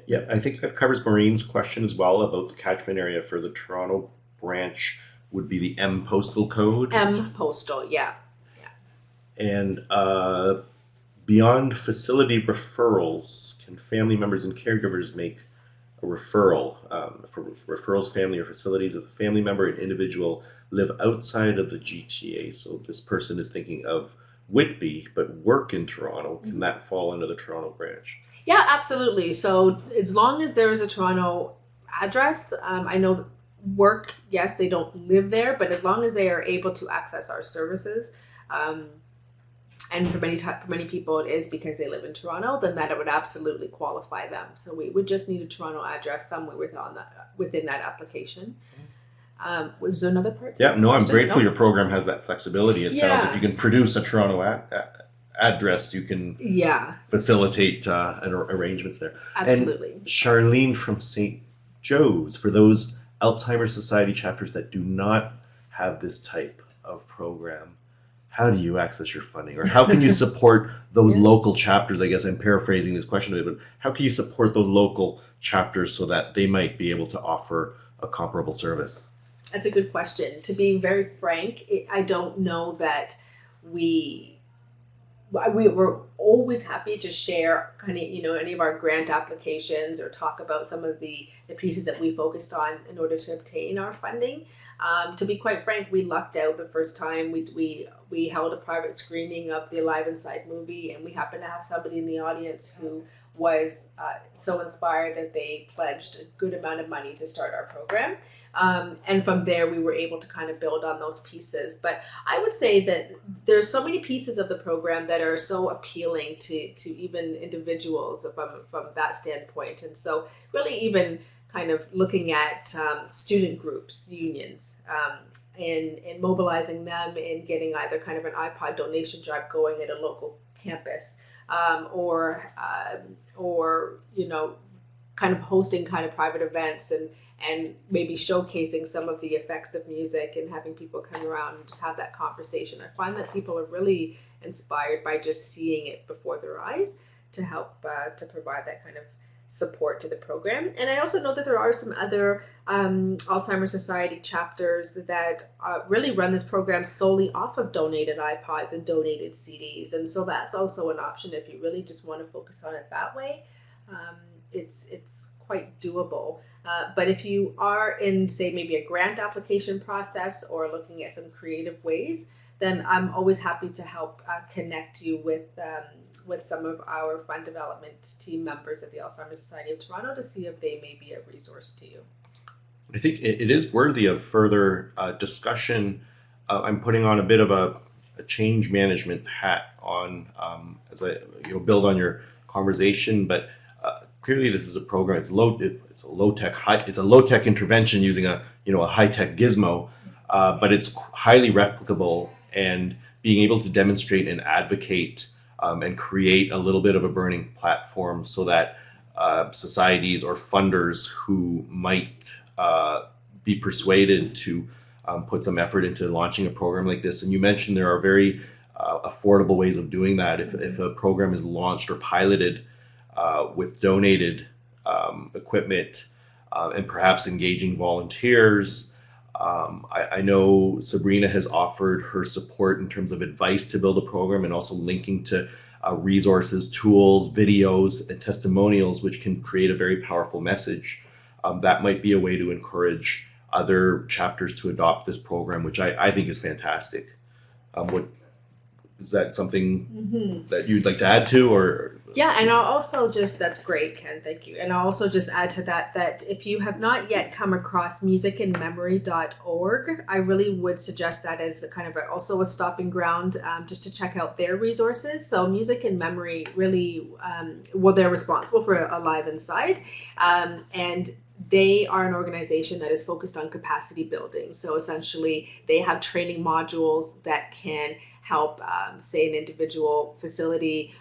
Yeah, I think that covers Maureen's question as well about the catchment area for the Toronto branch would be the M postal code.
M postal, yeah.
And beyond facility referrals, can family members and caregivers make a referral for referrals, family or facilities if the family member and individual live outside of the GTA? So this person is thinking of Whitby but work in Toronto. Can that fall under the Toronto branch?
Yeah, absolutely. So as long as there is a Toronto address, I know work, yes, they don't live there, but as long as they are able to access our services, and for many people it is because they live in Toronto, then that would absolutely qualify them. So we would just need a Toronto address somewhere within that application. Was there another part?
Yeah, no, I'm grateful your program has that flexibility. It sounds if you can produce a Toronto address, you can facilitate arrangements there.
Absolutely.
And Charlene from St. Joe's, for those Alzheimer Society chapters that do not have this type of program, how do you access your funding, or how can you support those local chapters? I guess I'm paraphrasing this question a bit, but how can you support those local chapters so that they might be able to offer a comparable service?
That's a good question. To be very frank, I don't know that we're always happy to share kind of, any of our grant applications or talk about some of the pieces that we focused on in order to obtain our funding. To be quite frank, we lucked out the first time we held a private screening of the Alive Inside movie, and we happened to have somebody in the audience who was so inspired that they pledged a good amount of money to start our program. And from there, we were able to kind of build on those pieces. But I would say that there's so many pieces of the program that are so appealing to even individuals from that standpoint. And so really even kind of looking at student groups, unions, and mobilizing them in getting either kind of an iPod donation drive going at a local campus, or kind of hosting kind of private events and maybe showcasing some of the effects of music and having people come around and just have that conversation. I find that people are really inspired by just seeing it before their eyes to help to provide that kind of support to the program. And I also know that there are some other Alzheimer Society chapters that really run this program solely off of donated iPods and donated CDs. And so that's also an option if you really just want to focus on it that way. It's quite doable. But if you are in, say, maybe a grant application process or looking at some creative ways, then I'm always happy to help connect you with some of our fund development team members at the Alzheimer Society of Toronto to see if they may be a resource to you.
I think it is worthy of further discussion. I'm putting on a bit of a change management hat on as I build on your conversation, but clearly this is a program. It's a low tech intervention using a high tech gizmo, but it's highly replicable, and being able to demonstrate and advocate and create a little bit of a burning platform so that societies or funders who might be persuaded to put some effort into launching a program like this. And you mentioned there are very affordable ways of doing that. If a program is launched or piloted with donated equipment and perhaps engaging volunteers. I know Sabrina has offered her support in terms of advice to build a program and also linking to resources, tools, videos, and testimonials, which can create a very powerful message. That might be a way to encourage other chapters to adopt this program, which I think is fantastic. Is that something that you'd like to add to, or?
Yeah, and I'll also that's great, Ken, thank you. And I'll also just add to that if you have not yet come across musicandmemory.org, I really would suggest that as a kind of also a stopping ground just to check out their resources. So Music and Memory really, they're responsible for Alive Inside, and they are an organization that is focused on capacity building. So essentially, they have training modules that can help, say, an individual facility,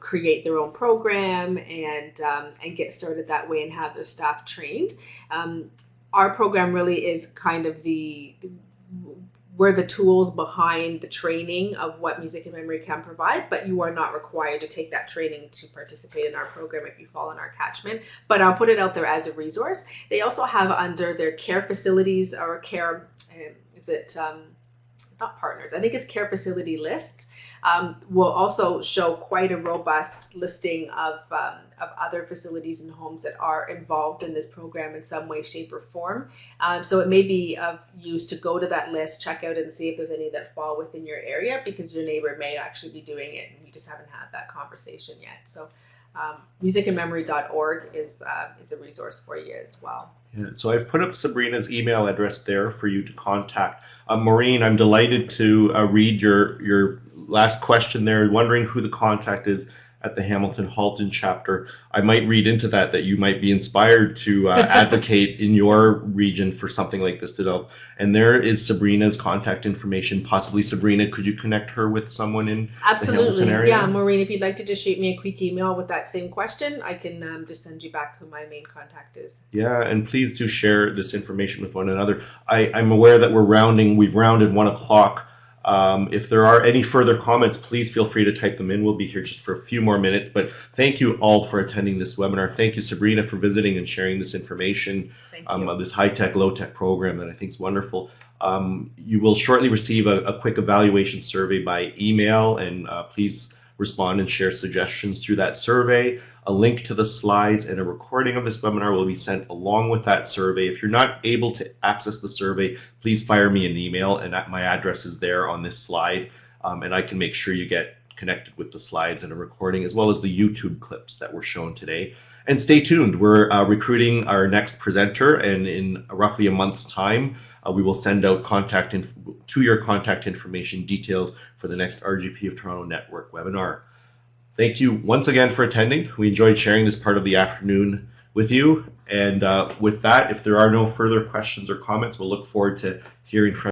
create their own program and get started that way and have their staff trained. Our program really is kind of we're the tools behind the training of what Music and Memory can provide, but you are not required to take that training to participate in our program if you fall in our catchment. But I'll put it out there as a resource. They also have under their care facilities or care, not partners, I think it's care facility lists, will also show quite a robust listing of other facilities and homes that are involved in this program in some way, shape, or form. So it may be of use to go to that list, check out and see if there's any that fall within your area, because your neighbor may actually be doing it and you just haven't had that conversation yet. So musicandmemory.org is a resource for you as well.
Yeah, so I've put up Sabrina's email address there for you to contact. Maureen, I'm delighted to read your last question there, wondering who the contact is at the Hamilton Halton chapter. I might read into that you might be inspired to advocate in your region for something like this to develop. And there is Sabrina's contact information. Possibly, Sabrina, could you connect her with someone in the Hamilton area?
Yeah, Maureen, if you'd like to just shoot me a quick email with that same question, I can just send you back who my main contact is.
Yeah, and please do share this information with one another. I'm aware that we've rounded 1 o'clock. If there are any further comments, please feel free to type them in. We'll be here just for a few more minutes, but thank you all for attending this webinar. Thank you, Sabrina, for visiting and sharing this information of this high-tech, low-tech program that I think is wonderful. You will shortly receive a quick evaluation survey by email, and please respond and share suggestions through that survey. A link to the slides and a recording of this webinar will be sent along with that survey. If you're not able to access the survey, please fire me an email, and my address is there on this slide, and I can make sure you get connected with the slides and a recording, as well as the YouTube clips that were shown today. And stay tuned. We're recruiting our next presenter, and in roughly a month's time, we will send out your contact information details for the next RGP of Toronto Network webinar. Thank you once again for attending. We enjoyed sharing this part of the afternoon with you. And with that, if there are no further questions or comments, we'll look forward to hearing from